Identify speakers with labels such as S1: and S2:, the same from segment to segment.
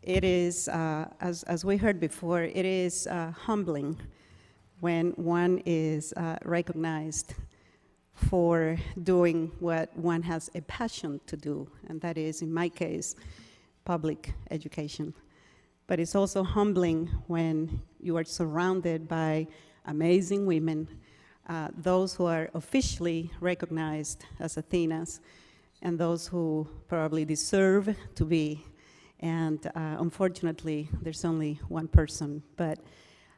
S1: it is, as we heard before, it is humbling when one is recognized for doing what one has a passion to do, and that is, in my case, public education. But it's also humbling when you are surrounded by amazing women, those who are officially recognized as Athenas, and those who probably deserve to be. And unfortunately, there's only one person, but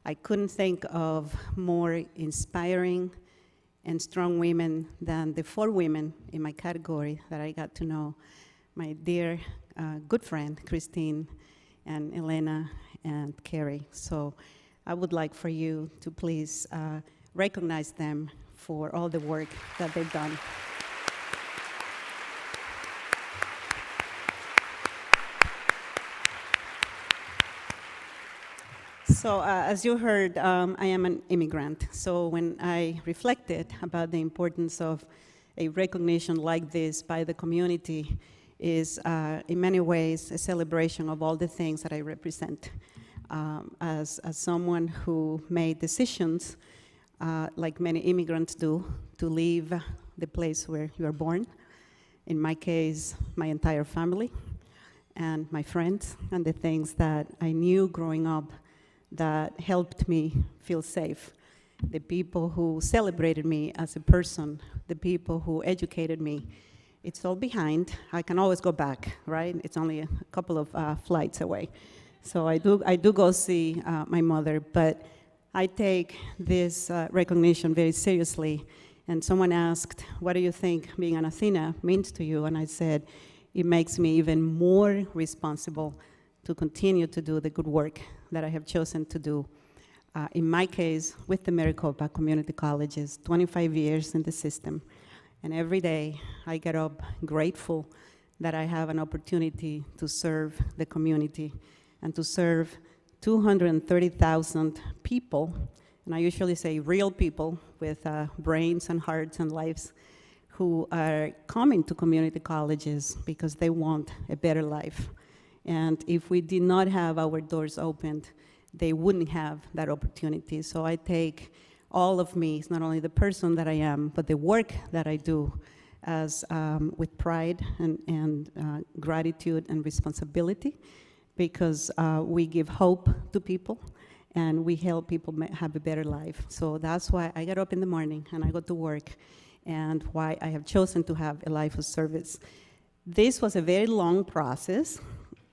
S1: I couldn't think of more inspiring and strong women than the 4 women in my category that I got to know. My dear good friend, Christine, and Elena, and Carrie. So I would like for you to please recognize them for all the work that they've done. So as you heard, I am an immigrant. So when I reflected about the importance of a recognition like this by the community is in many ways a celebration of all the things that I represent. As someone who made decisions, like many immigrants do, to leave the place where you are born. In my case, my entire family and my friends and the things that I knew growing up that helped me feel safe. The people who celebrated me as a person, the people who educated me, it's all behind. I can always go back, right? It's only a couple of flights away. So I do go see my mother, but I take this recognition very seriously. And someone asked, what do you think being an Athena means to you? And I said, it makes me even more responsible to continue to do the good work that I have chosen to do. In my case, with the Maricopa Community Colleges, 25 years in the system. And every day I get up grateful that I have an opportunity to serve the community and to serve 230,000 people, and I usually say real people with brains and hearts and lives, who are coming to community colleges because they want a better life. And if we did not have our doors opened, they wouldn't have that opportunity. So I take all of me, it's not only the person that I am, but the work that I do as with pride and gratitude and responsibility, because we give hope to people and we help people have a better life. So that's why I get up in the morning and I go to work, and why I have chosen to have a life of service. This was a very long process,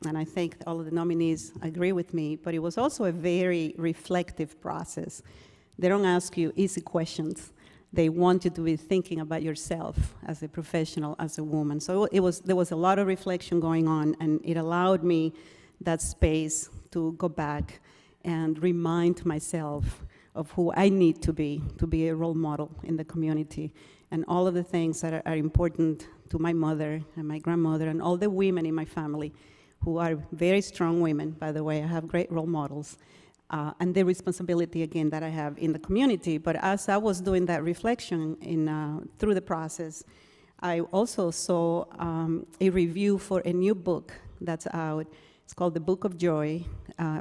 S1: and I think all of the nominees agree with me, but it was also a very reflective process. They don't ask you easy questions. They want you to be thinking about yourself as a professional, as a woman. So there was a lot of reflection going on, and it allowed me that space to go back and remind myself of who I need to be a role model in the community, and all of the things that are important to my mother and my grandmother and all the women in my family who are very strong women, by the way. I have great role models. And the responsibility, again, that I have in the community. But as I was doing that reflection through the process, I also saw a review for a new book that's out. It's called The Book of Joy,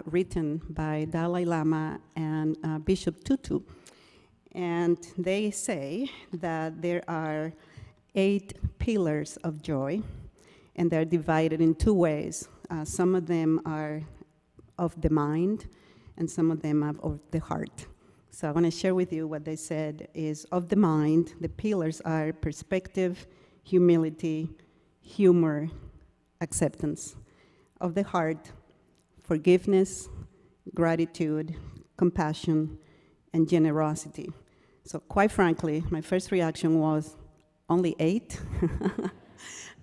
S1: written by Dalai Lama and Bishop Tutu. And they say that there are 8 pillars of joy, and they're divided in 2 ways. Some of them are of the mind, and some of them are of the heart. So I want to share with you what they said is of the mind. The pillars are perspective, humility, humor, acceptance. Of the heart, forgiveness, gratitude, compassion, and generosity. So quite frankly, my first reaction was only 8.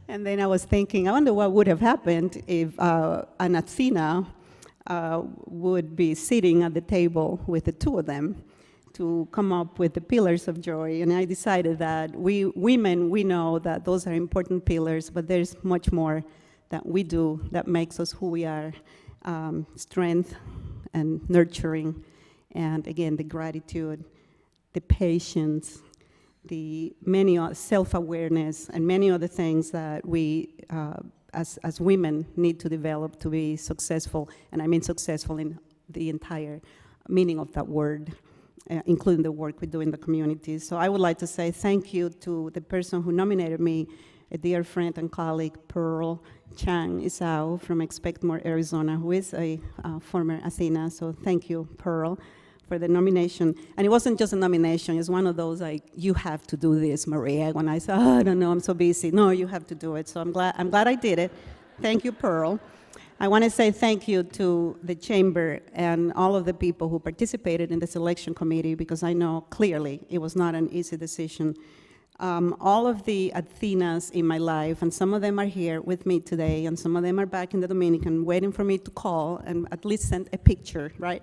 S1: And then I was thinking, I wonder what would have happened if an Athena would be sitting at the table with the 2 of them to come up with the pillars of joy. And I decided that we women, we know that those are important pillars, but there's much more that we do that makes us who we are. Strength and nurturing, and again, the gratitude, the patience, the many self-awareness, and many other things that we as women need to develop to be successful, and I mean successful in the entire meaning of that word, including the work we do in the community. So I would like to say thank you to the person who nominated me, a dear friend and colleague, Pearl Chang Isao from Expect More, Arizona, who is a former ATHENA. So thank you, Pearl, for the nomination. And it wasn't just a nomination, it's one of those like, you have to do this, Maria. When I said, oh, I don't know, I'm so busy. No, you have to do it. So I'm glad I did it. Thank you, Pearl. I want to say thank you to the Chamber and all of the people who participated in the selection committee, because I know clearly it was not an easy decision. All of the ATHENAs in my life, and some of them are here with me today, and some of them are back in the Dominican waiting for me to call and at least send a picture, right?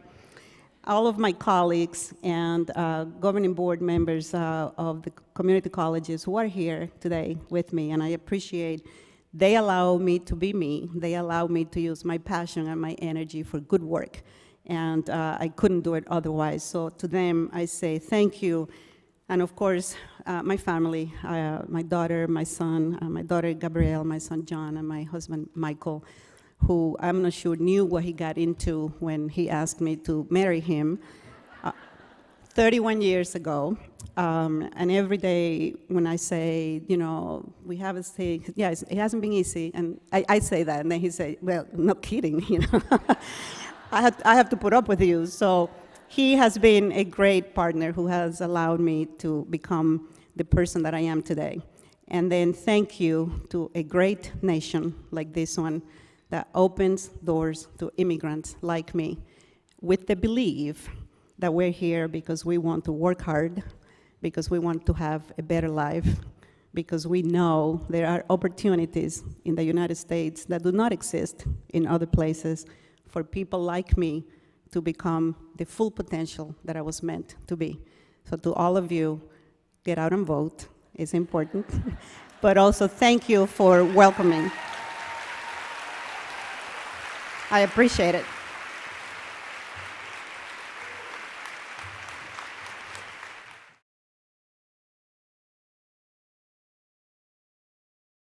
S1: All of my colleagues and governing board members of the community colleges who are here today with me, and I appreciate. They allow me to be me. They allow me to use my passion and my energy for good work. And I couldn't do it otherwise. So to them, I say thank you. And of course, my family, my daughter, my son, my daughter Gabrielle, my son John, and my husband Michael, who I'm not sure knew what he got into when he asked me to marry him 31 years ago. And every day when I say, you know, we have a thing, yeah, it hasn't been easy, and I say that, and then he say, well, no kidding, you know. I have to put up with you. So he has been a great partner who has allowed me to become the person that I am today. And then thank you to a great nation like this one that opens doors to immigrants like me with the belief that we're here because we want to work hard, because we want to have a better life, because we know there are opportunities in the United States that do not exist in other places for people like me to become the full potential that I was meant to be. So to all of you, get out and vote. It's important. But also thank you for welcoming. I appreciate it.